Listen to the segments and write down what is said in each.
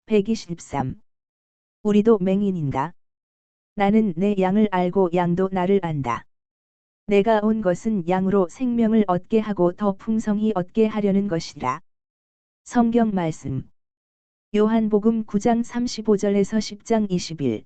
123. 우리도 맹인인가? 나는 내 양을 알고 양도 나를 안다. 내가 온 것은 양으로 생명을 얻게 하고 더 풍성히 얻게 하려는 것이라. 성경 말씀. 요한복음 9장 35절에서 10장 21.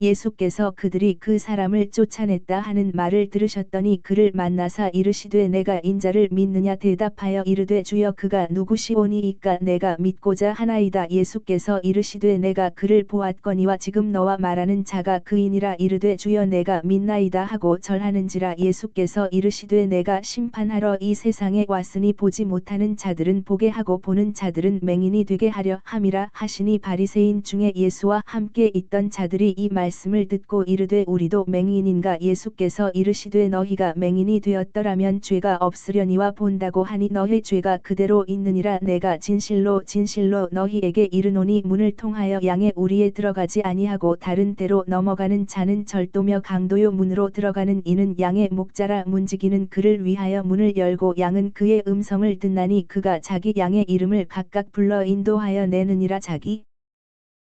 예수께서 그들이 그 사람을 쫓아냈다 하는 말을 들으셨더니 그를 만나사 이르시되 내가 인자를 믿느냐 대답하여 이르되 주여 그가 누구시오니이까 내가 믿고자 하나이다. 예수께서 이르시되 내가 그를 보았거니와 지금 너와 말하는 자가 그이니라. 이르되 주여 내가 믿나이다 하고 절하는지라. 예수께서 이르시되 내가 심판하러 이 세상에 왔으니 보지 못하는 자들은 보게 하고 보는 자들은 맹인이 되게 하려 함이라 하시니 바리새인 중에 예수와 함께 있던 자들이 이 말씀을 듣고 이르되 우리도 맹인인가? 예수께서 이르시되 너희가 맹인이 되었더라면 죄가 없으려니와 본다고 하니 너희 죄가 그대로 있느니라. 내가 진실로 진실로 너희에게 이르노니 문을 통하여 양의 우리에 들어가지 아니하고 다른 데로 넘어가는 자는 절도며 강도요 문으로 들어가는 이는 양의 목자라. 문지기는 그를 위하여 문을 열고 양은 그의 음성을 듣나니 그가 자기 양의 이름을 각각 불러 인도하여 내느니라. 자기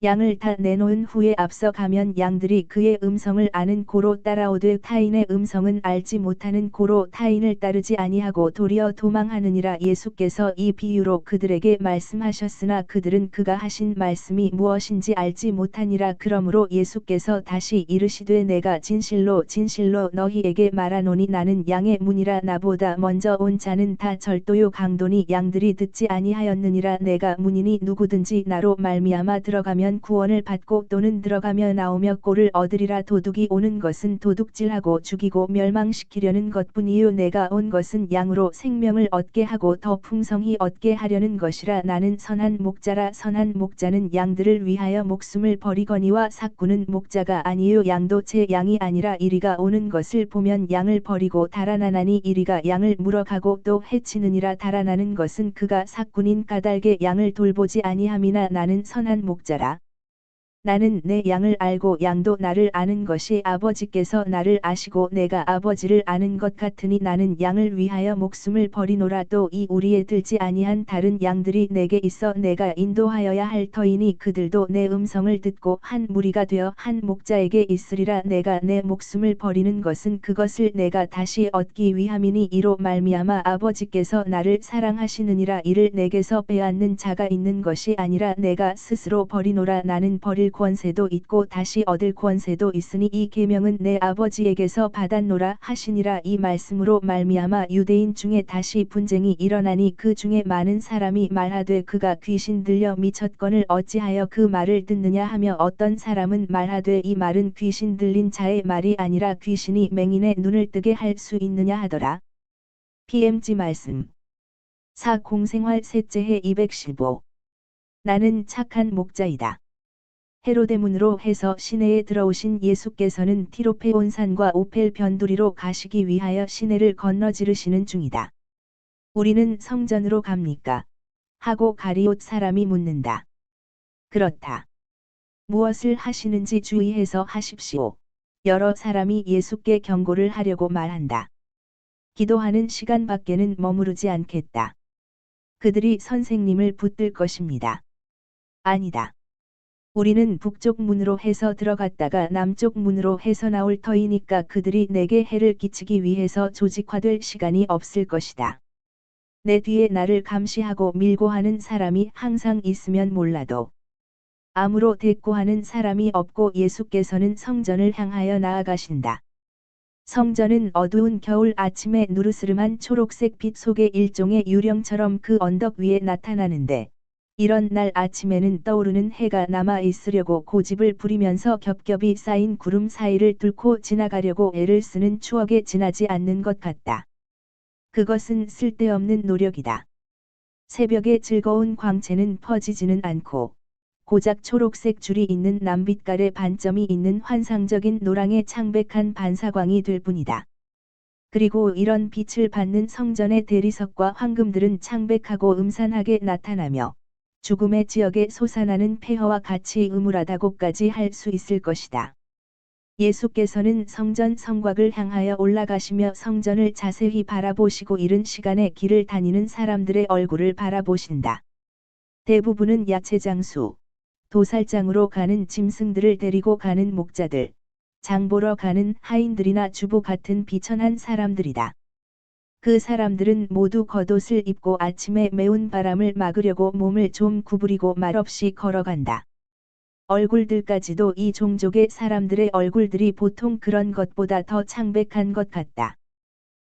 양을 다 내놓은 후에 앞서 가면 양들이 그의 음성을 아는 고로 따라오되 타인의 음성은 알지 못하는 고로 타인을 따르지 아니하고 도리어 도망하느니라. 예수께서 이 비유로 그들에게 말씀하셨으나 그들은 그가 하신 말씀이 무엇인지 알지 못하니라. 그러므로 예수께서 다시 이르시되 내가 진실로 진실로 너희에게 말하노니 나는 양의 문이라. 나보다 먼저 온 자는 다 절도요 강도니 양들이 듣지 아니하였느니라. 내가 문이니 누구든지 나로 말미암아 들어가면 구원을 받고 또는 들어가며 나오며 꼴을 얻으리라. 도둑이 오는 것은 도둑질하고 죽이고 멸망시키려는 것뿐이요 내가 온 것은 양으로 생명을 얻게 하고 더 풍성히 얻게 하려는 것이라. 나는 선한 목자라. 선한 목자는 양들을 위하여 목숨을 버리거니와 삭구는 목자가 아니요 양도 제 양이 아니라. 이리가 오는 것을 보면 양을 버리고 달아나나니 이리가 양을 물어가고 또 해치느니라. 달아나는 것은 그가 삭군인 까닭에 양을 돌보지 아니함이나 나는 선한 목자라. 나는 내 양을 알고 양도 나를 아는 것이 아버지께서 나를 아시고 내가 아버지를 아는 것 같으니 나는 양을 위하여 목숨을 버리노라. 또 이 우리에 들지 아니한 다른 양들이 내게 있어 내가 인도하여야 할 터이니 그들도 내 음성을 듣고 한 무리가 되어 한 목자에게 있으리라. 내가 내 목숨을 버리는 것은 그것을 내가 다시 얻기 위함이니 이로 말미암아 아버지께서 나를 사랑하시느니라. 이를 내게서 빼앗는 자가 있는 것이 아니라 내가 스스로 버리노라. 나는 버릴 권세도 있고 다시 얻을 권세도 있으니 이 계명은 내 아버지에게서 받았노라 하시니라. 이 말씀으로 말미암아 유대인 중에 다시 분쟁이 일어나니 그 중에 많은 사람이 말하되 그가 귀신 들려 미쳤거늘 어찌하여 그 말을 듣느냐 하며 어떤 사람은 말하되 이 말은 귀신 들린 자의 말이 아니라 귀신이 맹인의 눈을 뜨게 할 수 있느냐 하더라. PMG 말씀 4. 공생활 셋째 해 215. 나는 착한 목자이다. 헤로데문으로 해서 시내에 들어오신 예수께서는 티로페 온산과 오펠 변두리로 가시기 위하여 시내를 건너 지르시는 중이다. 우리는 성전으로 갑니까? 하고 가리옷 사람이 묻는다. 그렇다. 무엇을 하시는지 주의해서 하십시오. 여러 사람이 예수께 경고를 하려고 말한다. 기도하는 시간 밖에는 머무르지 않겠다. 그들이 선생님을 붙들 것입니다. 아니다. 우리는 북쪽 문으로 해서 들어갔다가 남쪽 문으로 해서 나올 터이니까 그들이 내게 해를 끼치기 위해서 조직화될 시간이 없을 것이다. 내 뒤에 나를 감시하고 밀고 하는 사람이 항상 있으면 몰라도 아무로 대꾸하는 사람이 없고 예수께서는 성전을 향하여 나아가신다. 성전은 어두운 겨울 아침에 누르스름한 초록색 빛 속에 일종의 유령처럼 그 언덕 위에 나타나는데 이런 날 아침에는 떠오르는 해가 남아 있으려고 고집을 부리면서 겹겹이 쌓인 구름 사이를 뚫고 지나가려고 애를 쓰는 추억에 지나지 않는 것 같다. 그것은 쓸데없는 노력이다. 새벽의 즐거운 광채는 퍼지지는 않고 고작 초록색 줄이 있는 남빛깔의 반점이 있는 환상적인 노랑의 창백한 반사광이 될 뿐이다. 그리고 이런 빛을 받는 성전의 대리석과 황금들은 창백하고 음산하게 나타나며 죽음의 지역에 솟아나는 폐허와 같이 음울하다고까지 할 수 있을 것이다. 예수께서는 성전 성곽을 향하여 올라가시며 성전을 자세히 바라보시고 이른 시간에 길을 다니는 사람들의 얼굴을 바라보신다. 대부분은 야채장수, 도살장으로 가는 짐승들을 데리고 가는 목자들, 장보러 가는 하인들이나 주부 같은 비천한 사람들이다. 그 사람들은 모두 겉옷을 입고 아침에 매운 바람을 막으려고 몸을 좀 구부리고 말없이 걸어간다. 얼굴들까지도 이 종족의 사람들의 얼굴들이 보통 그런 것보다 더 창백한 것 같다.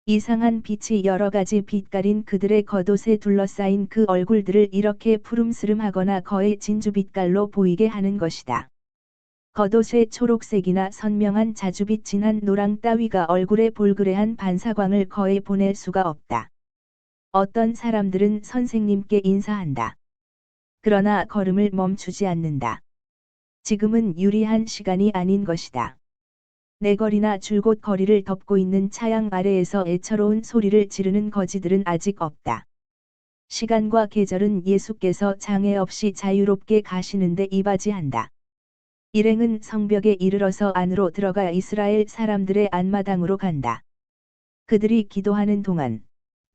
이상한 빛이 여러 가지 빛깔인 그들의 겉옷에 둘러싸인 그 얼굴들을 이렇게 푸름스름하거나 거의 진주빛깔로 보이게 하는 것이다. 겉옷의 초록색이나 선명한 자주빛 진한 노랑 따위가 얼굴에 볼그레한 반사광을 거의 보낼 수가 없다. 어떤 사람들은 선생님께 인사한다. 그러나 걸음을 멈추지 않는다. 지금은 유리한 시간이 아닌 것이다. 내거리나 줄곧 거리를 덮고 있는 차양 아래에서 애처로운 소리를 지르는 거지들은 아직 없다. 시간과 계절은 예수께서 장애 없이 자유롭게 가시는데 이바지한다. 일행은 성벽에 이르러서 안으로 들어가 이스라엘 사람들의 안마당으로 간다. 그들이 기도하는 동안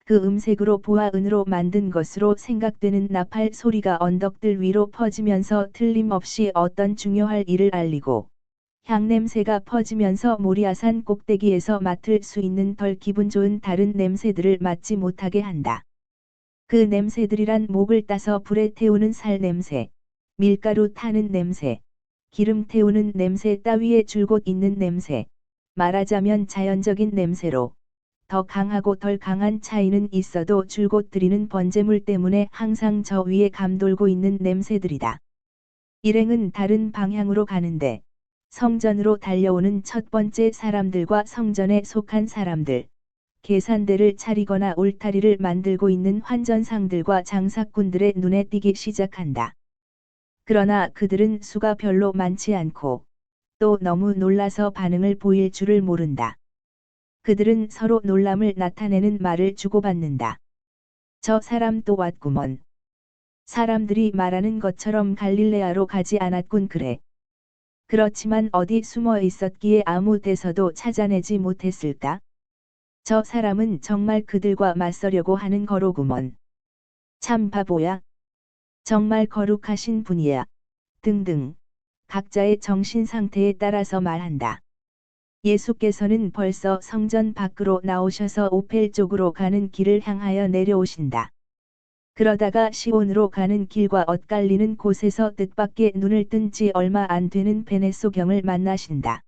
그 음색으로 보아 은으로 만든 것으로 생각되는 나팔 소리가 언덕들 위로 퍼지면서 틀림없이 어떤 중요할 일을 알리고 향냄새가 퍼지면서 모리아산 꼭대기에서 맡을 수 있는 덜 기분 좋은 다른 냄새들을 맡지 못하게 한다. 그 냄새들이란 목을 따서 불에 태우는 살 냄새, 밀가루 타는 냄새, 기름 태우는 냄새 따위에 줄곧 있는 냄새, 말하자면 자연적인 냄새로 더 강하고 덜 강한 차이는 있어도 줄곧 드리는 번제물 때문에 항상 저 위에 감돌고 있는 냄새들이다. 일행은 다른 방향으로 가는데 성전으로 달려오는 첫 번째 사람들과 성전에 속한 사람들, 계산대를 차리거나 울타리를 만들고 있는 환전상들과 장사꾼들의 눈에 띄기 시작한다. 그러나 그들은 수가 별로 많지 않고 또 너무 놀라서 반응을 보일 줄을 모른다. 그들은 서로 놀람을 나타내는 말을 주고받는다. 저 사람 또 왔구먼. 사람들이 말하는 것처럼 갈릴레아로 가지 않았군 그래. 그렇지만 어디 숨어 있었기에 아무 데서도 찾아내지 못했을까? 저 사람은 정말 그들과 맞서려고 하는 거로구먼. 참 바보야. 정말 거룩하신 분이야. 등등. 각자의 정신 상태에 따라서 말한다. 예수께서는 벌써 성전 밖으로 나오셔서 오펠 쪽으로 가는 길을 향하여 내려오신다. 그러다가 시온으로 가는 길과 엇갈리는 곳에서 뜻밖의 눈을 뜬 지 얼마 안 되는 베네소경을 만나신다.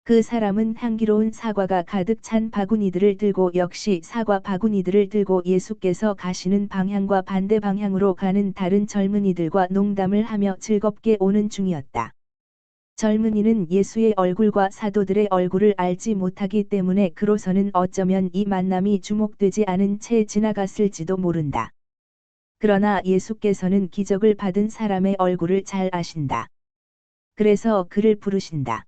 그 사람은 향기로운 사과가 가득 찬 바구니들을 들고 역시 사과 바구니들을 들고 예수께서 가시는 방향과 반대 방향으로 가는 다른 젊은이들과 농담을 하며 즐겁게 오는 중이었다. 젊은이는 예수의 얼굴과 사도들의 얼굴을 알지 못하기 때문에 그로서는 어쩌면 이 만남이 주목되지 않은 채 지나갔을지도 모른다. 그러나 예수께서는 기적을 받은 사람의 얼굴을 잘 아신다. 그래서 그를 부르신다.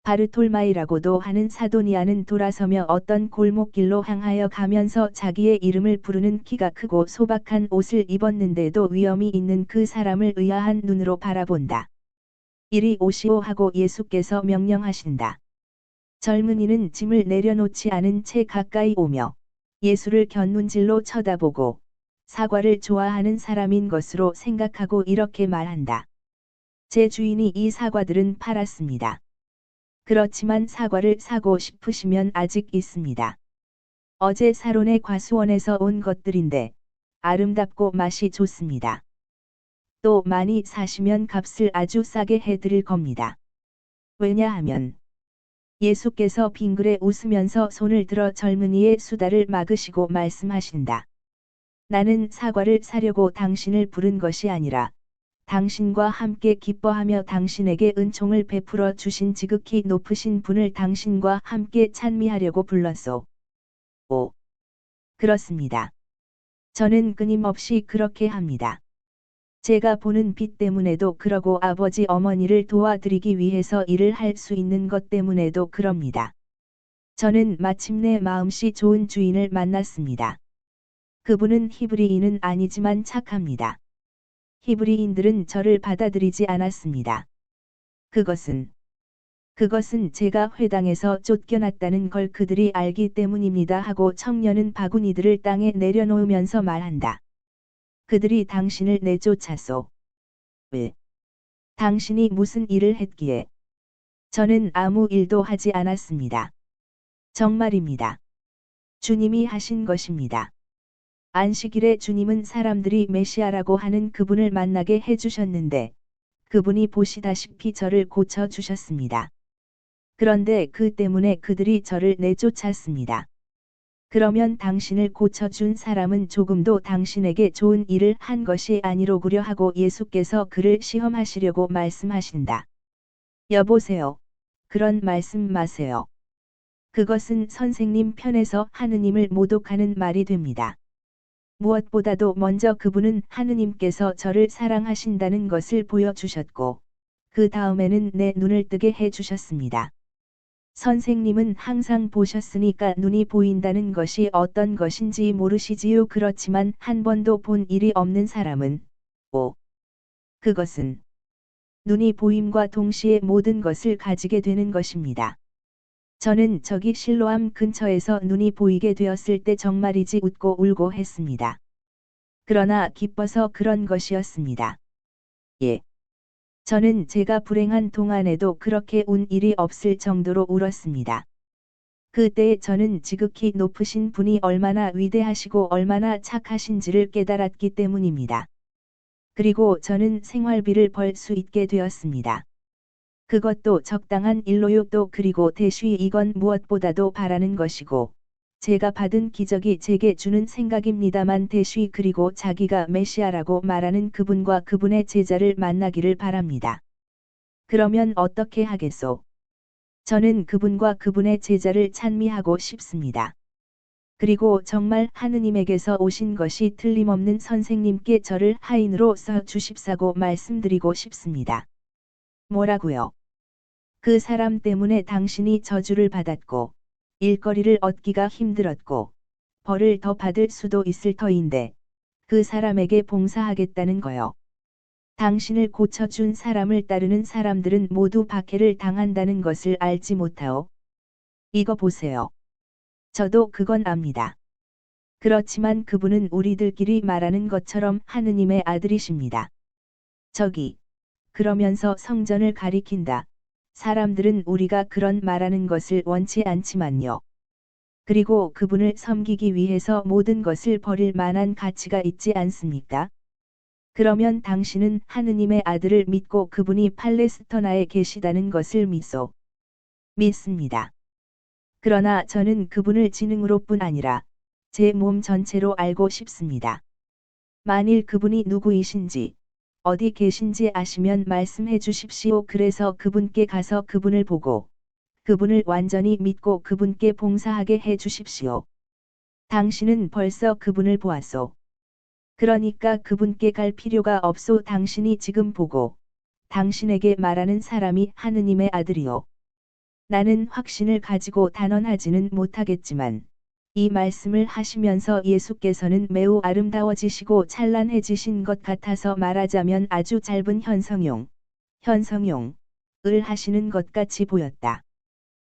바르톨마이라고도 하는 사도니아는 돌아서며 어떤 골목길로 향하여 가면서 자기의 이름을 부르는 키가 크고 소박한 옷을 입었는데도 위엄이 있는 그 사람을 의아한 눈으로 바라본다. 이리 오시오 하고 예수께서 명령하신다. 젊은이는 짐을 내려놓지 않은 채 가까이 오며 예수를 곁눈질로 쳐다보고 사과를 좋아하는 사람인 것으로 생각하고 이렇게 말한다. 제 주인이 이 사과들은 팔았습니다. 그렇지만 사과를 사고 싶으시면 아직 있습니다. 어제 사론의 과수원에서 온 것들인데 아름답고 맛이 좋습니다. 또 많이 사시면 값을 아주 싸게 해드릴 겁니다. 왜냐하면 예수께서 빙그레 웃으면서 손을 들어 젊은이의 수다를 막으시고 말씀하신다. 나는 사과를 사려고 당신을 부른 것이 아니라 당신과 함께 기뻐하며 당신에게 은총을 베풀어 주신 지극히 높으신 분을 당신과 함께 찬미하려고 불렀소. 오, 그렇습니다. 저는 끊임없이 그렇게 합니다. 제가 보는 빛 때문에도 그러고 아버지 어머니를 도와드리기 위해서 일을 할 수 있는 것 때문에도 그럽니다. 저는 마침내 마음씨 좋은 주인을 만났습니다. 그분은 히브리인은 아니지만 착합니다. 히브리인들은 저를 받아들이지 않았습니다. 그것은 제가 회당에서 쫓겨났다는 걸 그들이 알기 때문입니다 하고 청년은 바구니들을 땅에 내려놓으면서 말한다. 그들이 당신을 내쫓았소. 왜? 당신이 무슨 일을 했기에? 저는 아무 일도 하지 않았습니다. 정말입니다. 주님이 하신 것입니다. 안식일에 주님은 사람들이 메시아라고 하는 그분을 만나게 해주셨는데 그분이 보시다시피 저를 고쳐주셨습니다. 그런데 그 때문에 그들이 저를 내쫓았습니다. 그러면 당신을 고쳐준 사람은 조금도 당신에게 좋은 일을 한 것이 아니로구려 하고 예수께서 그를 시험하시려고 말씀하신다. 여보세요. 그런 말씀 마세요. 그것은 선생님 편에서 하느님을 모독하는 말이 됩니다. 무엇보다도 먼저 그분은 하느님께서 저를 사랑하신다는 것을 보여주셨고, 그 다음에는 내 눈을 뜨게 해주셨습니다. 선생님은 항상 보셨으니까 눈이 보인다는 것이 어떤 것인지 모르시지요. 그렇지만 한 번도 본 일이 없는 사람은, 그것은 눈이 보임과 동시에 모든 것을 가지게 되는 것입니다. 저는 저기 실로암 근처에서 눈이 보이게 되었을 때 정말이지 웃고 울고 했습니다. 그러나 기뻐서 그런 것이었습니다. 예. 저는 제가 불행한 동안에도 그렇게 운 일이 없을 정도로 울었습니다. 그때 저는 지극히 높으신 분이 얼마나 위대하시고 얼마나 착하신지를 깨달았기 때문입니다. 그리고 저는 생활비를 벌 수 있게 되었습니다. 그것도 적당한 일로요. 또 그리고 대쉬 이건 무엇보다도 바라는 것이고 제가 받은 기적이 제게 주는 생각입니다만 대쉬 그리고 자기가 메시아라고 말하는 그분과 그분의 제자를 만나기를 바랍니다. 그러면 어떻게 하겠소? 저는 그분과 그분의 제자를 찬미하고 싶습니다. 그리고 정말 하느님에게서 오신 것이 틀림없는 선생님께 저를 하인으로 써 주십사고 말씀드리고 싶습니다. 뭐라고요? 그 사람 때문에 당신이 저주를 받았고 일거리를 얻기가 힘들었고 벌을 더 받을 수도 있을 터인데 그 사람에게 봉사하겠다는 거요. 당신을 고쳐준 사람을 따르는 사람들은 모두 박해를 당한다는 것을 알지 못하오. 이거 보세요. 저도 그건 압니다. 그렇지만 그분은 우리들끼리 말하는 것처럼 하느님의 아들이십니다. 저기, 그러면서 성전을 가리킨다. 사람들은 우리가 그런 말하는 것을 원치 않지만요. 그리고 그분을 섬기기 위해서 모든 것을 버릴 만한 가치가 있지 않습니까? 그러면 당신은 하느님의 아들을 믿고 그분이 팔레스터나에 계시다는 것을 믿소. 믿습니다. 그러나 저는 그분을 지능으로뿐 아니라 제 몸 전체로 알고 싶습니다. 만일 그분이 누구이신지 어디 계신지 아시면 말씀해 주십시오. 그래서 그분께 가서 그분을 보고 그분을 완전히 믿고 그분께 봉사하게 해 주십시오. 당신은 벌써 그분을 보았소. 그러니까 그분께 갈 필요가 없소. 당신이 지금 보고 당신에게 말하는 사람이 하느님의 아들이요. 나는 확신을 가지고 단언하지는 못하겠지만 이 말씀을 하시면서 예수께서는 매우 아름다워지시고 찬란해지신 것 같아서 말하자면 아주 짧은 현성용을 하시는 것 같이 보였다.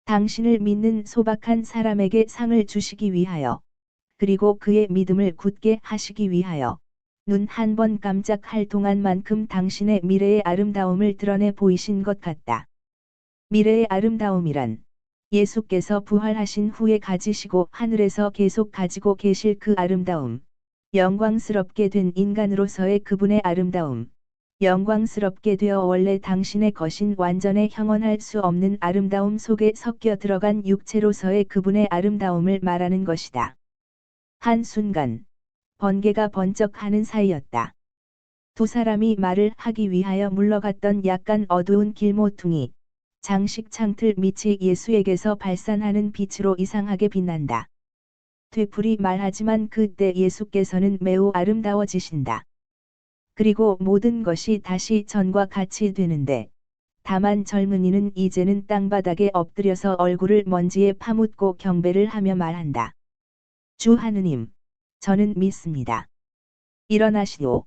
당신을 믿는 소박한 사람에게 상을 주시기 위하여 그리고 그의 믿음을 굳게 하시기 위하여 눈 한 번 깜짝할 동안만큼 당신의 미래의 아름다움을 드러내 보이신 것 같다. 미래의 아름다움이란 예수께서 부활하신 후에 가지시고 하늘에서 계속 가지고 계실 그 아름다움, 영광스럽게 된 인간으로서의 그분의 아름다움, 영광스럽게 되어 원래 당신의 것인 완전에 형언할 수 없는 아름다움 속에 섞여 들어간 육체로서의 그분의 아름다움을 말하는 것이다. 한순간, 번개가 번쩍하는 사이였다. 두 사람이 말을 하기 위하여 물러갔던 약간 어두운 길모퉁이, 장식 창틀 밑이 예수에게서 발산하는 빛으로 이상하게 빛난다. 되풀이 말하지만 그때 예수께서는 매우 아름다워지신다. 그리고 모든 것이 다시 전과 같이 되는데, 다만 젊은이는 이제는 땅바닥에 엎드려서 얼굴을 먼지에 파묻고 경배를 하며 말한다. 주 하느님, 저는 믿습니다. 일어나시오.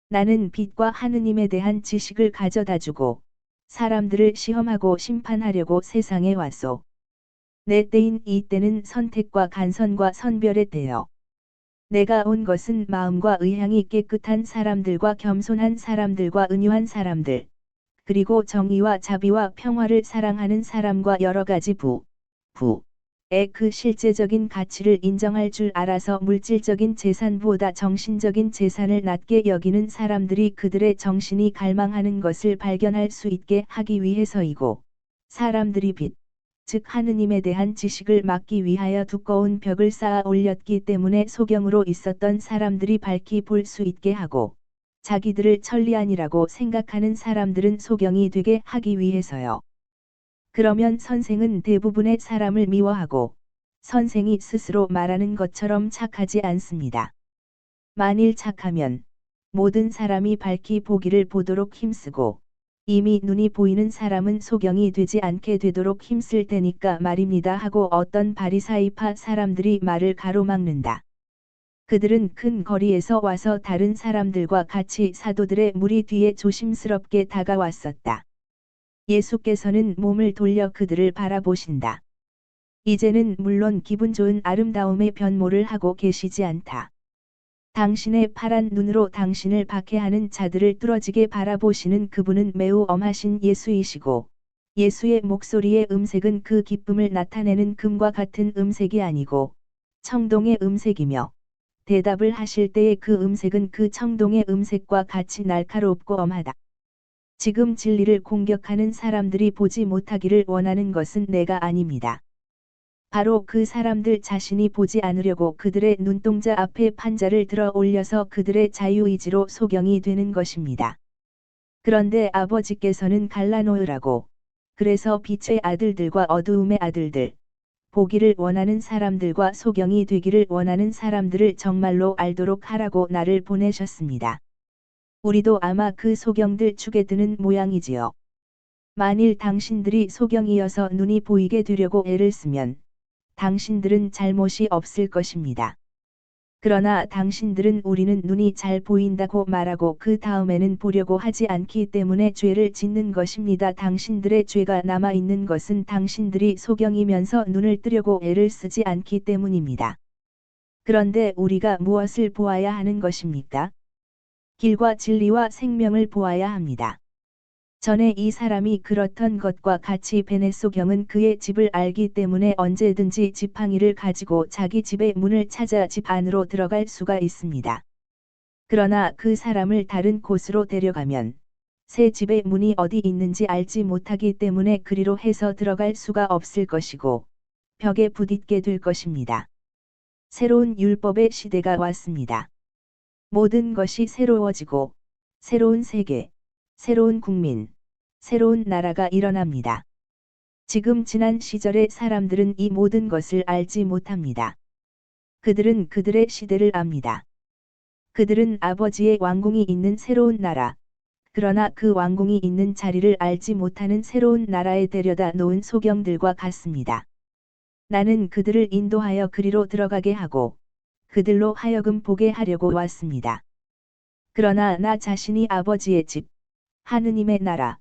나는 빛과 하느님에 대한 지식을 가져다주고 사람들을 시험하고 심판하려고 세상에 왔소. 내 때인 이 때는 선택과 간선과 선별의 때요. 내가 온 것은 마음과 의향이 깨끗한 사람들과 겸손한 사람들과 은유한 사람들, 그리고 정의와 자비와 평화를 사랑하는 사람과 여러 가지 부의 그 실제적인 가치를 인정할 줄 알아서 물질적인 재산보다 정신적인 재산을 낮게 여기는 사람들이 그들의 정신이 갈망하는 것을 발견할 수 있게 하기 위해서이고, 사람들이 즉 하느님에 대한 지식을 막기 위하여 두꺼운 벽을 쌓아 올렸기 때문에 소경으로 있었던 사람들이 밝히 볼 수 있게 하고, 자기들을 천리안이라고 생각하는 사람들은 소경이 되게 하기 위해서요. 그러면 선생은 대부분의 사람을 미워하고, 선생이 스스로 말하는 것처럼 착하지 않습니다. 만일 착하면 모든 사람이 밝히 보기를 보도록 힘쓰고, 이미 눈이 보이는 사람은 소경이 되지 않게 되도록 힘쓸 테니까 말입니다 하고 어떤 바리사이파 사람들이 말을 가로막는다. 그들은 큰 거리에서 와서 다른 사람들과 같이 사도들의 무리 뒤에 조심스럽게 다가왔었다. 예수께서는 몸을 돌려 그들을 바라보신다. 이제는 물론 기분 좋은 아름다움의 변모를 하고 계시지 않다. 당신의 파란 눈으로 당신을 박해하는 자들을 뚫어지게 바라보시는 그분은 매우 엄하신 예수이시고, 예수의 목소리의 음색은 그 기쁨을 나타내는 금과 같은 음색이 아니고 청동의 음색이며, 대답을 하실 때의 그 음색은 그 청동의 음색과 같이 날카롭고 엄하다. 지금 진리를 공격하는 사람들이 보지 못하기를 원하는 것은 내가 아닙니다. 바로 그 사람들 자신이 보지 않으려고 그들의 눈동자 앞에 판자를 들어 올려서 그들의 자유의지로 소경이 되는 것입니다. 그런데 아버지께서는 갈라놓으라고, 그래서 빛의 아들들과 어두움의 아들들, 보기를 원하는 사람들과 소경이 되기를 원하는 사람들을 정말로 알도록 하라고 나를 보내셨습니다. 우리도 아마 그 소경들 축에 드는 모양이지요. 만일 당신들이 소경이어서 눈이 보이게 되려고 애를 쓰면 당신들은 잘못이 없을 것입니다. 그러나 당신들은 우리는 눈이 잘 보인다고 말하고 그 다음에는 보려고 하지 않기 때문에 죄를 짓는 것입니다. 당신들의 죄가 남아있는 것은 당신들이 소경이면서 눈을 뜨려고 애를 쓰지 않기 때문입니다. 그런데 우리가 무엇을 보아야 하는 것입니까? 길과 진리와 생명을 보아야 합니다. 전에 이 사람이 그렇던 것과 같이 베네소경은 그의 집을 알기 때문에 언제든지 지팡이를 가지고 자기 집의 문을 찾아 집 안으로 들어갈 수가 있습니다. 그러나 그 사람을 다른 곳으로 데려가면 새 집의 문이 어디 있는지 알지 못하기 때문에 그리로 해서 들어갈 수가 없을 것이고 벽에 부딪게 될 것입니다. 새로운 율법의 시대가 왔습니다. 모든 것이 새로워지고 새로운 세계, 새로운 국민, 새로운 나라가 일어납니다. 지금 지난 시절의 사람들은 이 모든 것을 알지 못합니다. 그들은 그들의 시대를 압니다. 그들은 아버지의 왕궁이 있는 새로운 나라, 그러나 그 왕궁이 있는 자리를 알지 못하는 새로운 나라에 데려다 놓은 소경들과 같습니다. 나는 그들을 인도하여 그리로 들어가게 하고 그들로 하여금 보게 하려고 왔습니다. 그러나 나 자신이 아버지의 집, 하느님의 나라,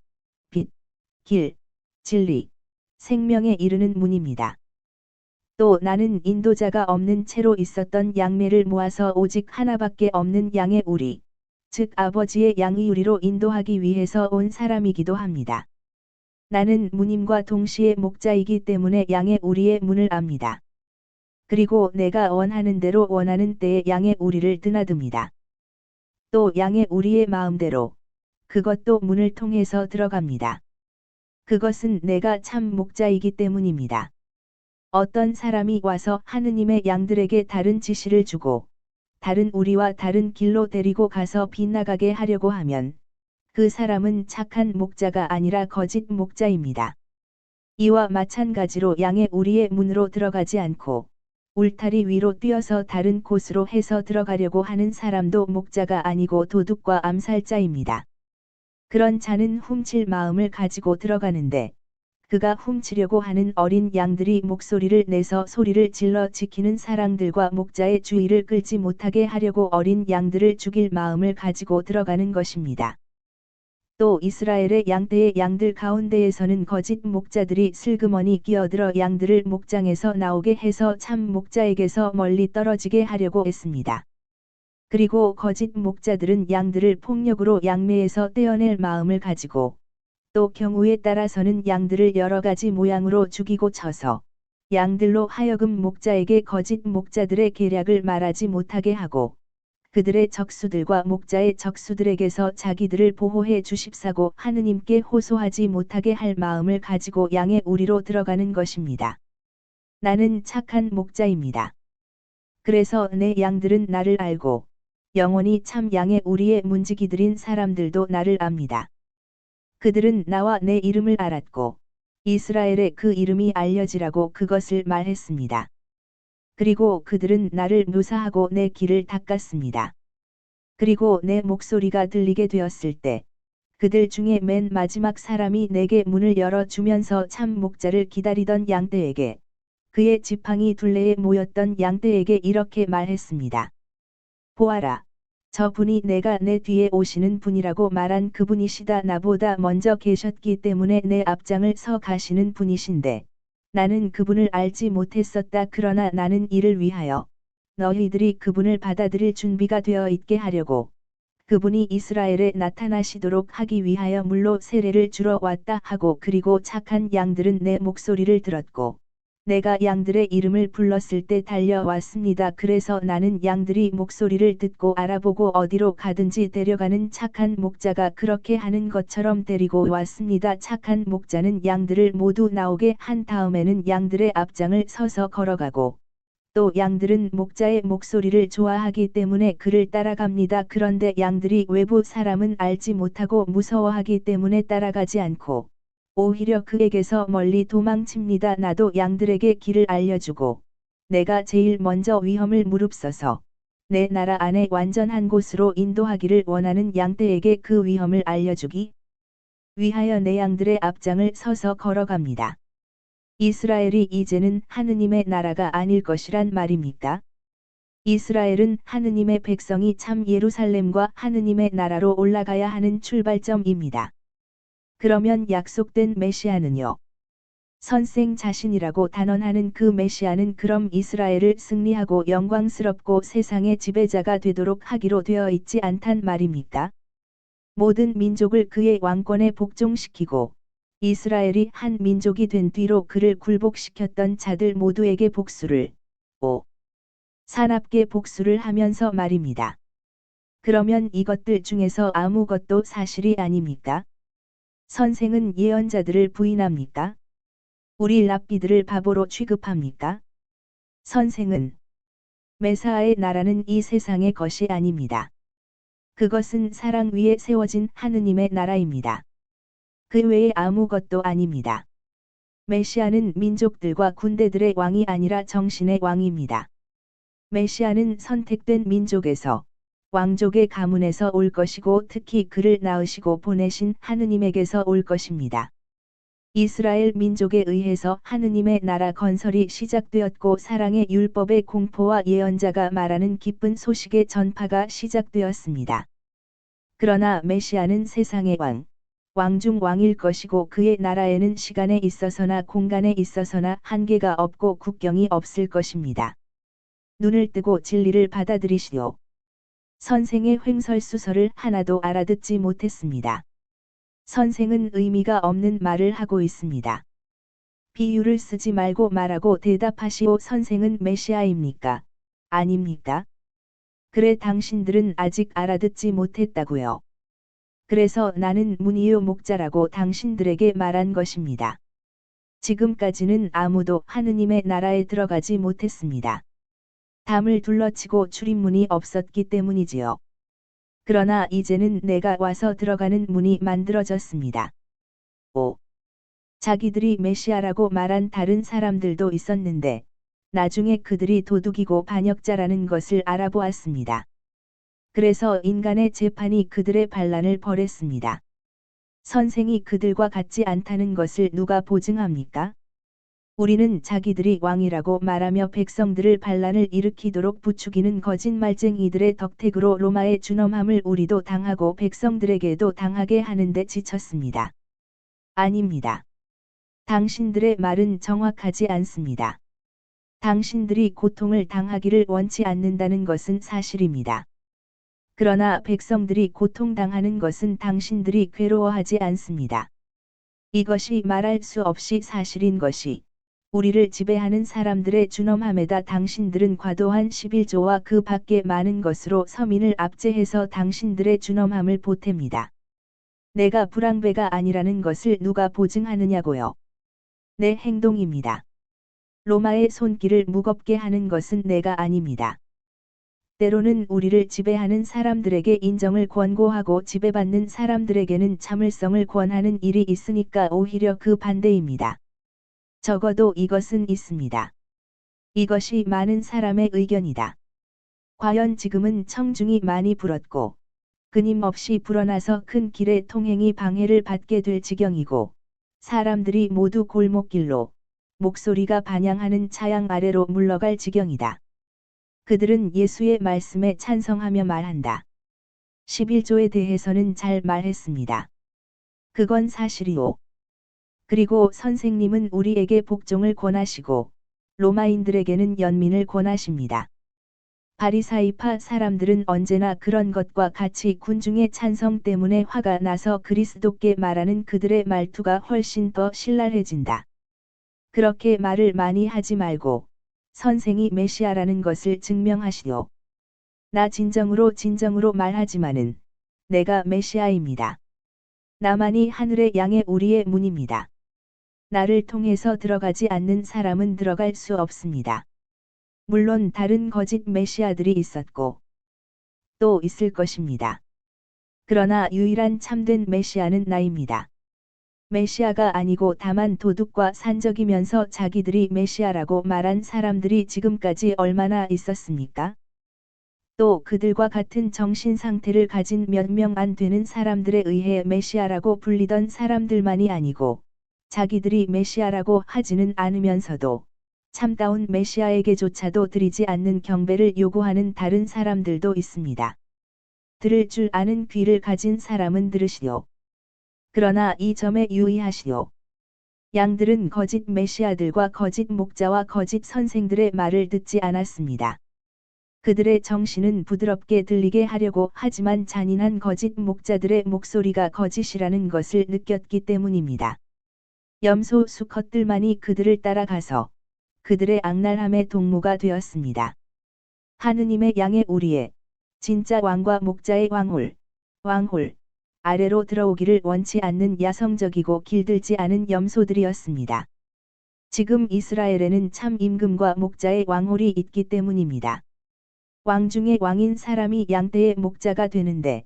빛, 길, 진리, 생명에 이르는 문입니다. 또 나는 인도자가 없는 채로 있었던 양매를 모아서 오직 하나밖에 없는 양의 우리, 즉 아버지의 양의 우리로 인도하기 위해서 온 사람이기도 합니다. 나는 문임과 동시에 목자이기 때문에 양의 우리의 문을 압니다. 그리고 내가 원하는 대로 원하는 때에 양의 우리를 드나듭니다. 또 양의 우리의 마음대로 그것도 문을 통해서 들어갑니다. 그것은 내가 참 목자이기 때문입니다. 어떤 사람이 와서 하느님의 양들에게 다른 지시를 주고 다른 우리와 다른 길로 데리고 가서 빗나가게 하려고 하면 그 사람은 착한 목자가 아니라 거짓 목자입니다. 이와 마찬가지로 양의 우리의 문으로 들어가지 않고 울타리 위로 뛰어서 다른 곳으로 해서 들어가려고 하는 사람도 목자가 아니고 도둑과 암살자입니다. 그런 자는 훔칠 마음을 가지고 들어가는데 그가 훔치려고 하는 어린 양들이 목소리를 내서 소리를 질러 지키는 사람들과 목자의 주의를 끌지 못하게 하려고 어린 양들을 죽일 마음을 가지고 들어가는 것입니다. 또 이스라엘의 양떼의 양들 가운데에서는 거짓 목자들이 슬그머니 끼어들어 양들을 목장에서 나오게 해서 참 목자에게서 멀리 떨어지게 하려고 했습니다. 그리고 거짓 목자들은 양들을 폭력으로 양매에서 떼어낼 마음을 가지고 또 경우에 따라서는 양들을 여러 가지 모양으로 죽이고 쳐서 양들로 하여금 목자에게 거짓 목자들의 계략을 말하지 못하게 하고 그들의 적수들과 목자의 적수들에게서 자기들을 보호해 주십사고 하느님께 호소하지 못하게 할 마음을 가지고 양의 우리로 들어가는 것입니다. 나는 착한 목자입니다. 그래서 내 양들은 나를 알고 영원히 참 양의 우리의 문지기들인 사람들도 나를 압니다. 그들은 나와 내 이름을 알았고 이스라엘의 그 이름이 알려지라고 그것을 말했습니다. 그리고 그들은 나를 묘사하고 내 길을 닦았습니다. 그리고 내 목소리가 들리게 되었을 때 그들 중에 맨 마지막 사람이 내게 문을 열어주면서 참 목자를 기다리던 양떼에게 그의 지팡이 둘레에 모였던 양떼에게 이렇게 말했습니다. 보아라. 저 분이 내가 내 뒤에 오시는 분이라고 말한 그분이시다. 나보다 먼저 계셨기 때문에 내 앞장을 서 가시는 분이신데 나는 그분을 알지 못했었다. 그러나 나는 이를 위하여 너희들이 그분을 받아들일 준비가 되어 있게 하려고 그분이 이스라엘에 나타나시도록 하기 위하여 물로 세례를 주러 왔다 하고 그리고 착한 양들은 내 목소리를 들었고 내가 양들의 이름을 불렀을 때 달려왔습니다. 그래서 나는 양들이 목소리를 듣고 알아보고 어디로 가든지 데려가는 착한 목자가 그렇게 하는 것처럼 데리고 왔습니다. 착한 목자는 양들을 모두 나오게 한 다음에는 양들의 앞장을 서서 걸어가고 또 양들은 목자의 목소리를 좋아하기 때문에 그를 따라갑니다. 그런데 양들이 외부 사람은 알지 못하고 무서워하기 때문에 따라가지 않고 오히려 그에게서 멀리 도망칩니다. 나도 양들에게 길을 알려주고 내가 제일 먼저 위험을 무릅써서 내 나라 안에 완전한 곳으로 인도하기를 원하는 양떼에게 그 위험을 알려주기 위하여 내 양들의 앞장을 서서 걸어갑니다. 이스라엘이 이제는 하느님의 나라가 아닐 것이란 말입니까? 이스라엘은 하느님의 백성이 참 예루살렘과 하느님의 나라로 올라가야 하는 출발점입니다. 그러면 약속된 메시아는요? 선생 자신이라고 단언하는 그 메시아는 그럼 이스라엘을 승리하고 영광스럽고 세상의 지배자가 되도록 하기로 되어 있지 않단 말입니까? 모든 민족을 그의 왕권에 복종시키고 이스라엘이 한 민족이 된 뒤로 그를 굴복시켰던 자들 모두에게 복수를 사납게 복수를 하면서 말입니다. 그러면 이것들 중에서 아무것도 사실이 아닙니까? 선생은 예언자들을 부인합니까? 우리 랍비들을 바보로 취급합니까? 선생은 메사아의 나라는 이 세상의 것이 아닙니다. 그것은 사랑 위에 세워진 하느님의 나라입니다. 그 외에 아무것도 아닙니다. 메시아는 민족들과 군대들의 왕이 아니라 정신의 왕입니다. 메시아는 선택된 민족에서 왕족의 가문에서 올 것이고 특히 그를 낳으시고 보내신 하느님에게서 올 것입니다. 이스라엘 민족에 의해서 하느님의 나라 건설이 시작되었고 사랑의 율법의 공포와 예언자가 말하는 기쁜 소식의 전파가 시작되었습니다. 그러나 메시아는 세상의 왕 중 왕일 것이고 그의 나라에는 시간에 있어서나 공간에 있어서나 한계가 없고 국경이 없을 것입니다. 눈을 뜨고 진리를 받아들이시오. 선생의 횡설수설을 하나도 알아듣지 못했습니다. 선생은 의미가 없는 말을 하고 있습니다. 비유를 쓰지 말고 말하고 대답하시오. 선생은 메시아입니까? 아닙니까? 그래 당신들은 아직 알아듣지 못했다고요. 그래서 나는 문이요 목자라고 당신들에게 말한 것입니다. 지금까지는 아무도 하느님의 나라에 들어가지 못했습니다. 담을 둘러치고 출입문이 없었기 때문이지요. 그러나 이제는 내가 와서 들어가는 문이 만들어졌습니다. 자기들이 메시아라고 말한 다른 사람들도 있었는데 나중에 그들이 도둑이고 반역자라는 것을 알아보았습니다. 그래서 인간의 재판이 그들의 반란을 벌였습니다. 선생이 그들과 같지 않다는 것을 누가 보증합니까? 우리는 자기들이 왕이라고 말하며 백성들을 반란을 일으키도록 부추기는 거짓말쟁이들의 덕택으로 로마의 준엄함을 우리도 당하고 백성들에게도 당하게 하는데 지쳤습니다. 아닙니다. 당신들의 말은 정확하지 않습니다. 당신들이 고통을 당하기를 원치 않는다는 것은 사실입니다. 그러나 백성들이 고통당하는 것은 당신들이 괴로워하지 않습니다. 이것이 말할 수 없이 사실인 것이 우리를 지배하는 사람들의 준엄함에다 당신들은 과도한 11조와 그 밖에 많은 것으로 서민을 압제해서 당신들의 준엄함을 보탭니다. 내가 불량배가 아니라는 것을 누가 보증하느냐고요. 내 행동입니다. 로마의 손길을 무겁게 하는 것은 내가 아닙니다. 때로는 우리를 지배하는 사람들에게 인정을 권고하고 지배받는 사람들에게는 참을성을 권하는 일이 있으니까 오히려 그 반대입니다. 적어도 이것은 있습니다. 이것이 많은 사람의 의견이다. 과연 지금은 청중이 많이 불었고 끊임없이 불어나서 큰 길의 통행이 방해를 받게 될 지경이고 사람들이 모두 골목길로 목소리가 반향하는 차양 아래로 물러갈 지경이다. 그들은 예수의 말씀에 찬성하며 말한다. 11조에 대해서는 잘 말했습니다. 그건 사실이오. 그리고 선생님은 우리에게 복종을 권하시고 로마인들에게는 연민을 권하십니다. 바리사이파 사람들은 언제나 그런 것과 같이 군중의 찬성 때문에 화가 나서 그리스도께 말하는 그들의 말투가 훨씬 더 신랄해진다. 그렇게 말을 많이 하지 말고 선생이 메시아라는 것을 증명하시오. 나 진정으로 말하지만은 내가 메시아입니다. 나만이 하늘의 양의 우리의 문입니다. 나를 통해서 들어가지 않는 사람은 들어갈 수 없습니다. 물론 다른 거짓 메시아들이 있었고 또 있을 것입니다. 그러나 유일한 참된 메시아는 나입니다. 메시아가 아니고 다만 도둑과 산적이면서 자기들이 메시아라고 말한 사람들이 지금까지 얼마나 있었습니까? 또 그들과 같은 정신 상태를 가진 몇 명 안 되는 사람들에 의해 메시아라고 불리던 사람들만이 아니고 자기들이 메시아라고 하지는 않으면서도 참다운 메시아에게조차도 드리지 않는 경배를 요구하는 다른 사람들도 있습니다. 들을 줄 아는 귀를 가진 사람은 들으시오. 그러나 이 점에 유의하시오. 양들은 거짓 메시아들과 거짓 목자와 거짓 선생들의 말을 듣지 않았습니다. 그들의 정신은 부드럽게 들리게 하려고 하지만 잔인한 거짓 목자들의 목소리가 거짓이라는 것을 느꼈기 때문입니다. 염소 수컷들만이 그들을 따라가서 그들의 악랄함의 동무가 되었습니다. 하느님의 양의 우리의 진짜 왕과 목자의 왕홀 아래로 들어오기를 원치 않는 야성적이고 길들지 않은 염소들이었습니다. 지금 이스라엘에는 참 임금과 목자의 왕홀이 있기 때문입니다. 왕 중의 왕인 사람이 양떼의 목자가 되는데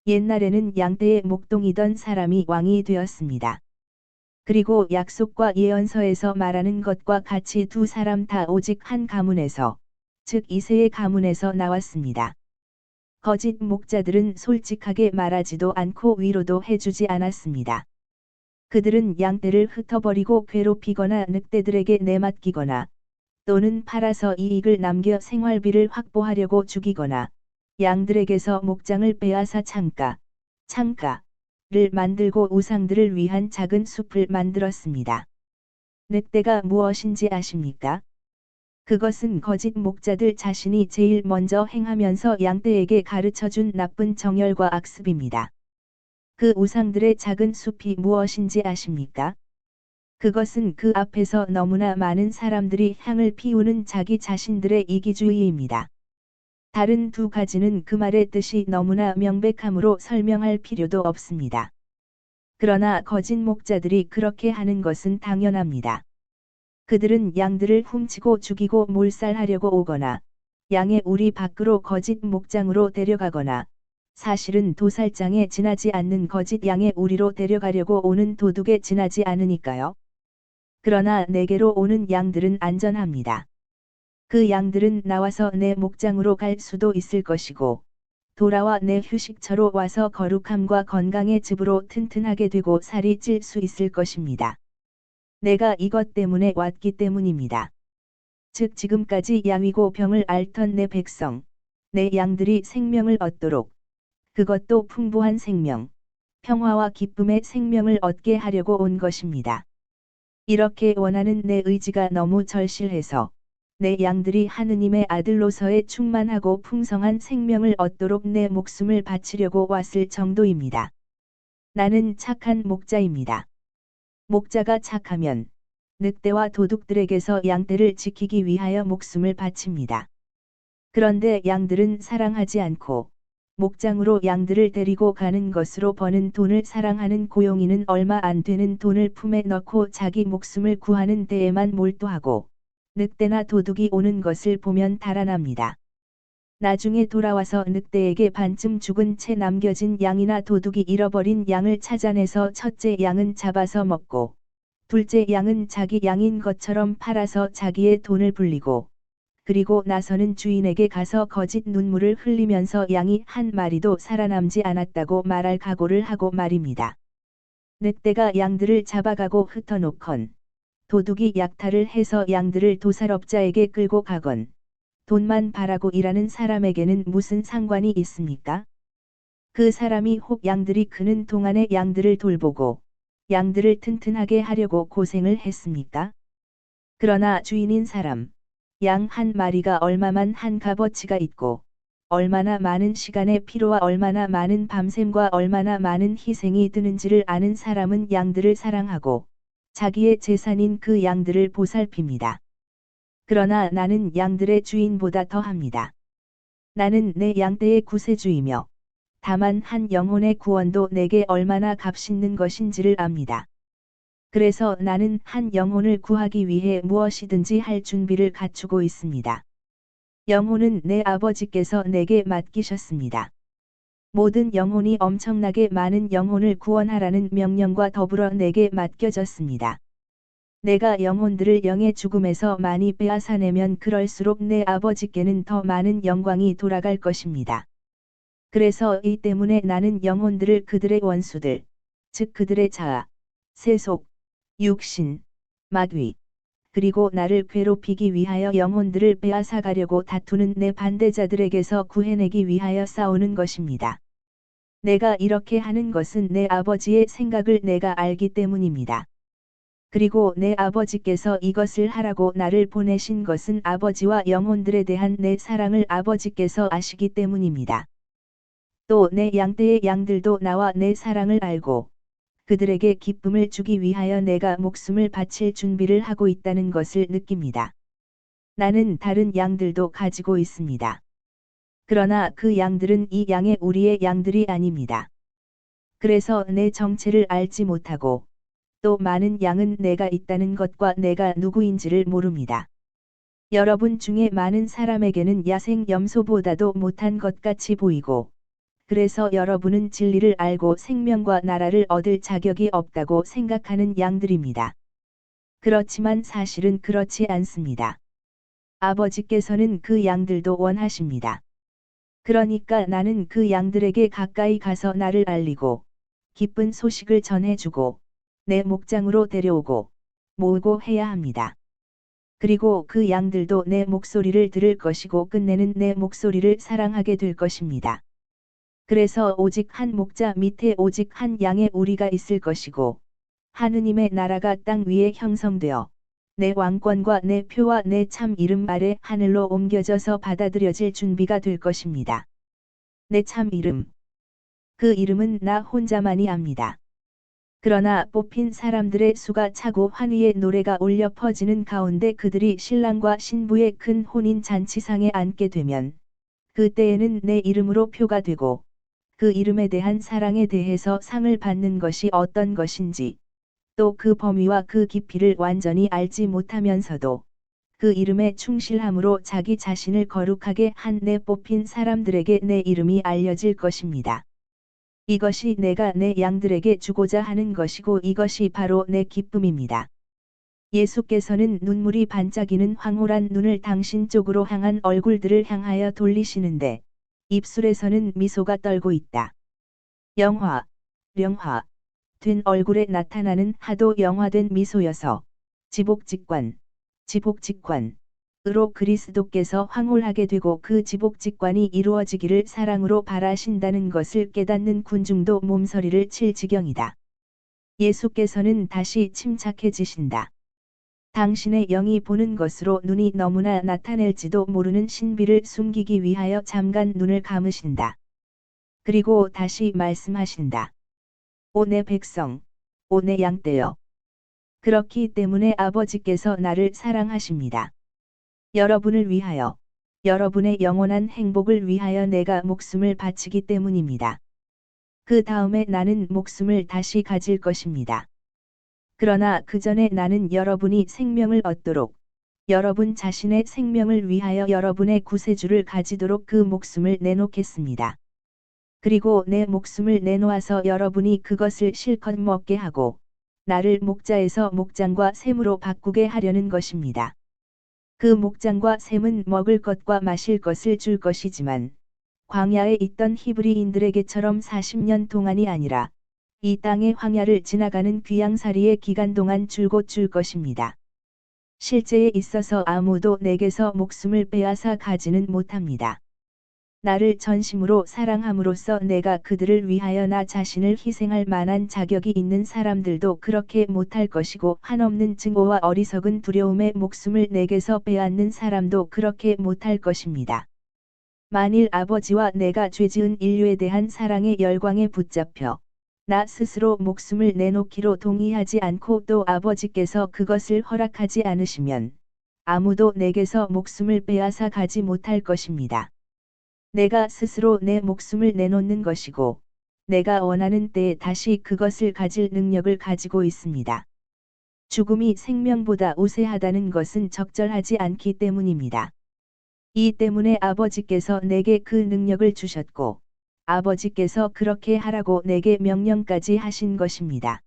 옛날에는 양떼의 목동이던 사람이 왕이 되었습니다. 그리고 약속과 예언서에서 말하는 것과 같이 두 사람 다 오직 한 가문에서, 즉 이새의 가문에서 나왔습니다. 거짓 목자들은 솔직하게 말하지도 않고 위로도 해주지 않았습니다. 그들은 양떼를 흩어버리고 괴롭히거나 늑대들에게 내맡기거나 또는 팔아서 이익을 남겨 생활비를 확보하려고 죽이거나 양들에게서 목장을 빼앗아 창가를 만들고 우상들을 위한 작은 숲을 만들었습니다. 늑대가 무엇인지 아십니까? 그것은 거짓 목자들 자신이 제일 먼저 행하면서 양떼에게 가르쳐준 나쁜 정열과 악습입니다. 그 우상들의 작은 숲이 무엇인지 아십니까? 그것은 그 앞에서 너무나 많은 사람들이 향을 피우는 자기 자신들의 이기주의입니다. 다른 두 가지는 그 말의 뜻이 너무나 명백함으로 설명할 필요도 없습니다. 그러나 거짓 목자들이 그렇게 하는 것은 당연합니다. 그들은 양들을 훔치고 죽이고 몰살하려고 오거나 양의 우리 밖으로 거짓 목장으로 데려가거나 사실은 도살장에 지나지 않는 거짓 양의 우리로 데려가려고 오는 도둑에 지나지 않으니까요. 그러나 내게로 오는 양들은 안전합니다. 그 양들은 나와서 내 목장으로 갈 수도 있을 것이고 돌아와 내 휴식처로 와서 거룩함과 건강의 집으로 튼튼하게 되고 살이 찔 수 있을 것입니다. 내가 이것 때문에 왔기 때문입니다. 즉 지금까지 양이고 병을 앓던 내 백성, 내 양들이 생명을 얻도록 그것도 풍부한 생명, 평화와 기쁨의 생명을 얻게 하려고 온 것입니다. 이렇게 원하는 내 의지가 너무 절실해서 내 양들이 하느님의 아들로서의 충만하고 풍성한 생명을 얻도록 내 목숨을 바치려고 왔을 정도입니다. 나는 착한 목자입니다. 목자가 착하면 늑대와 도둑들에게서 양떼를 지키기 위하여 목숨을 바칩니다. 그런데 양들은 사랑하지 않고 목장으로 양들을 데리고 가는 것으로 버는 돈을 사랑하는 고용인은 얼마 안 되는 돈을 품에 넣고 자기 목숨을 구하는 데에만 몰두하고 늑대나 도둑이 오는 것을 보면 달아납니다. 나중에 돌아와서 늑대에게 반쯤 죽은 채 남겨진 양이나 도둑이 잃어버린 양을 찾아내서 첫째 양은 잡아서 먹고 둘째 양은 자기 양인 것처럼 팔아서 자기의 돈을 불리고 그리고 나서는 주인에게 가서 거짓 눈물을 흘리면서 양이 한 마리도 살아남지 않았다고 말할 각오를 하고 말입니다. 늑대가 양들을 잡아가고 흩어놓건 도둑이 약탈을 해서 양들을 도살업자에게 끌고 가건 돈만 바라고 일하는 사람에게는 무슨 상관이 있습니까? 그 사람이 혹 양들이 크는 동안에 양들을 돌보고 양들을 튼튼하게 하려고 고생을 했습니까? 그러나 주인인 사람, 양 한 마리가 얼마만 한 값어치가 있고 얼마나 많은 시간의 피로와 얼마나 많은 밤샘과 얼마나 많은 희생이 드는지를 아는 사람은 양들을 사랑하고 자기의 재산인 그 양들을 보살핍니다. 그러나 나는 양들의 주인보다 더합니다. 나는 내 양떼의 구세주이며 다만 한 영혼의 구원도 내게 얼마나 값있는 것인지를 압니다. 그래서 나는 한 영혼을 구하기 위해 무엇이든지 할 준비를 갖추고 있습니다. 영혼은 내 아버지께서 내게 맡기셨습니다. 모든 영혼이 엄청나게 많은 영혼을 구원하라는 명령과 더불어 내게 맡겨졌습니다. 내가 영혼들을 영의 죽음에서 많이 빼앗아내면 그럴수록 내 아버지께는 더 많은 영광이 돌아갈 것입니다. 그래서 이 때문에 나는 영혼들을 그들의 원수들, 즉 그들의 자아, 세속, 육신, 마귀, 그리고 나를 괴롭히기 위하여 영혼들을 빼앗아가려고 다투는 내 반대자들에게서 구해내기 위하여 싸우는 것입니다. 내가 이렇게 하는 것은 내 아버지의 생각을 내가 알기 때문입니다. 그리고 내 아버지께서 이것을 하라고 나를 보내신 것은 아버지와 영혼들에 대한 내 사랑을 아버지께서 아시기 때문입니다. 또 내 양떼의 양들도 나와 내 사랑을 알고 그들에게 기쁨을 주기 위하여 내가 목숨을 바칠 준비를 하고 있다는 것을 느낍니다. 나는 다른 양들도 가지고 있습니다. 그러나 그 양들은 이 양의 우리의 양들이 아닙니다. 그래서 내 정체를 알지 못하고 또 많은 양은 내가 있다는 것과 내가 누구인지를 모릅니다. 여러분 중에 많은 사람에게는 야생 염소보다도 못한 것 같이 보이고 그래서 여러분은 진리를 알고 생명과 나라를 얻을 자격이 없다고 생각하는 양들입니다. 그렇지만 사실은 그렇지 않습니다. 아버지께서는 그 양들도 원하십니다. 그러니까 나는 그 양들에게 가까이 가서 나를 알리고 기쁜 소식을 전해주고 내 목장으로 데려오고 모으고 해야 합니다. 그리고 그 양들도 내 목소리를 들을 것이고 끝내는 내 목소리를 사랑하게 될 것입니다. 그래서 오직 한 목자 밑에 오직 한 양의 우리가 있을 것이고 하느님의 나라가 땅 위에 형성되어 내 왕권과 내 표와 내 참 이름 아래 하늘로 옮겨져서 받아들여질 준비가 될 것입니다. 내 참 이름. 그 이름은 나 혼자만이 압니다. 그러나 뽑힌 사람들의 수가 차고 환희의 노래가 울려 퍼지는 가운데 그들이 신랑과 신부의 큰 혼인 잔치상에 앉게 되면 그때에는 내 이름으로 표가 되고 그 이름에 대한 사랑에 대해서 상을 받는 것이 어떤 것인지 또 그 범위와 그 깊이를 완전히 알지 못하면서도 그 이름에 충실함으로 자기 자신을 거룩하게 한 내 뽑힌 사람들에게 내 이름이 알려질 것입니다. 이것이 내가 내 양들에게 주고자 하는 것이고 이것이 바로 내 기쁨입니다. 예수께서는 눈물이 반짝이는 황홀한 눈을 당신 쪽으로 향한 얼굴들을 향하여 돌리시는데 입술에서는 미소가 떨고 있다. 영화 된 얼굴에 나타나는 하도 영화된 미소여서 지복직관, 으로 그리스도께서 황홀하게 되고 그 지복직관이 이루어지기를 사랑으로 바라신다는 것을 깨닫는 군중도 몸서리를 칠 지경이다. 예수께서는 다시 침착해지신다. 당신의 영이 보는 것으로 눈이 너무나 나타낼지도 모르는 신비를 숨기기 위하여 잠깐 눈을 감으신다. 그리고 다시 말씀하신다. 오 내 백성, 오 내 양떼여. 그렇기 때문에 아버지께서 나를 사랑하십니다. 여러분을 위하여, 여러분의 영원한 행복을 위하여 내가 목숨을 바치기 때문입니다. 그 다음에 나는 목숨을 다시 가질 것입니다. 그러나 그 전에 나는 여러분이 생명을 얻도록, 여러분 자신의 생명을 위하여 여러분의 구세주를 가지도록 그 목숨을 내놓겠습니다. 그리고 내 목숨을 내놓아서 여러분이 그것을 실컷 먹게 하고, 나를 목자에서 목장과 샘으로 바꾸게 하려는 것입니다. 그 목장과 샘은 먹을 것과 마실 것을 줄 것이지만, 광야에 있던 히브리인들에게처럼 40년 동안이 아니라, 이 땅의 황야를 지나가는 귀양살이의 기간 동안 줄곧 줄 것입니다. 실제에 있어서 아무도 내게서 목숨을 빼앗아 가지는 못합니다. 나를 전심으로 사랑함으로써 내가 그들을 위하여 나 자신을 희생할 만한 자격이 있는 사람들도 그렇게 못할 것이고, 한없는 증오와 어리석은 두려움에 목숨을 내게서 빼앗는 사람도 그렇게 못할 것입니다. 만일 아버지와 내가 죄지은 인류에 대한 사랑의 열광에 붙잡혀 나 스스로 목숨을 내놓기로 동의하지 않고 또 아버지께서 그것을 허락하지 않으시면 아무도 내게서 목숨을 빼앗아 가지 못할 것입니다. 내가 스스로 내 목숨을 내놓는 것이고, 내가 원하는 때에 다시 그것을 가질 능력을 가지고 있습니다. 죽음이 생명보다 우세하다는 것은 적절하지 않기 때문입니다. 이 때문에 아버지께서 내게 그 능력을 주셨고, 아버지께서 그렇게 하라고 내게 명령까지 하신 것입니다.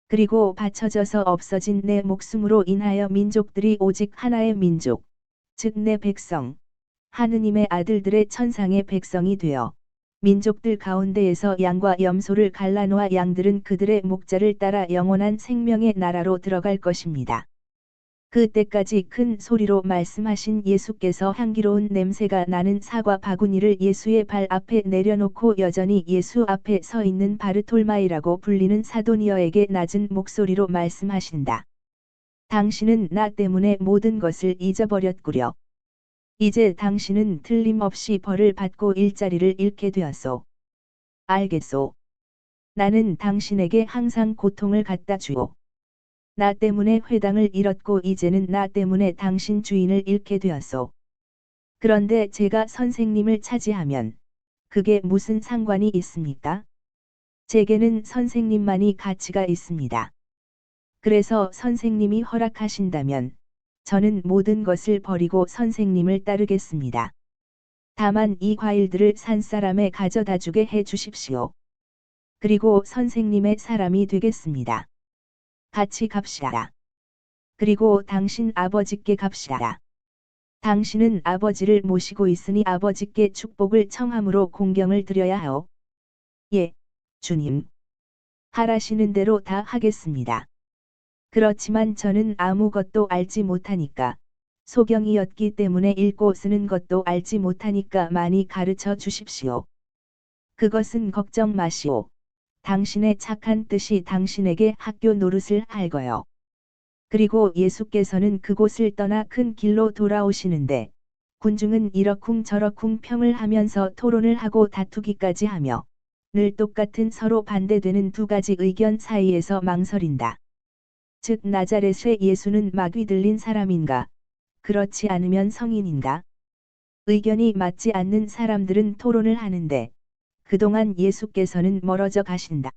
그리고 바쳐져서 없어진 내 목숨으로 인하여 민족들이 오직 하나의 민족, 즉 내 백성, 하느님의 아들들의 천상의 백성이 되어 민족들 가운데에서 양과 염소를 갈라놓아 양들은 그들의 목자를 따라 영원한 생명의 나라로 들어갈 것입니다. 그때까지 큰 소리로 말씀하신 예수께서 향기로운 냄새가 나는 사과 바구니를 예수의 발 앞에 내려놓고 여전히 예수 앞에 서 있는 바르톨마이라고 불리는 사도니어에게 낮은 목소리로 말씀하신다. 당신은 나 때문에 모든 것을 잊어버렸구려. 이제 당신은 틀림없이 벌을 받고 일자리를 잃게 되었소. 알겠소. 나는 당신에게 항상 고통을 갖다 주오. 나 때문에 회당을 잃었고 이제는 나 때문에 당신 주인을 잃게 되었소. 그런데 제가 선생님을 차지하면 그게 무슨 상관이 있습니까? 제게는 선생님만이 가치가 있습니다. 그래서 선생님이 허락하신다면 저는 모든 것을 버리고 선생님을 따르겠습니다. 다만 이 과일들을 산 사람에 가져다 주게 해 주십시오. 그리고 선생님의 사람이 되겠습니다. 같이 갑시다. 그리고 당신 아버지께 갑시다. 당신은 아버지를 모시고 있으니 아버지께 축복을 청함으로 공경을 드려야 하오. 예, 주님. 하라시는 대로 다 하겠습니다. 그렇지만 저는 아무것도 알지 못하니까, 소경이었기 때문에 읽고 쓰는 것도 알지 못하니까 많이 가르쳐 주십시오. 그것은 걱정 마시오. 당신의 착한 뜻이 당신에게 학교 노릇을 할 거요. 그리고 예수께서는 그곳을 떠나 큰 길로 돌아오시는데, 군중은 이러쿵저러쿵 평을 하면서 토론을 하고 다투기까지 하며, 늘 똑같은 서로 반대되는 두 가지 의견 사이에서 망설인다. 즉 나자렛의 예수는 마귀 들린 사람인가? 그렇지 않으면 성인인가? 의견이 맞지 않는 사람들은 토론을 하는데, 그동안 예수께서는 멀어져 가신다.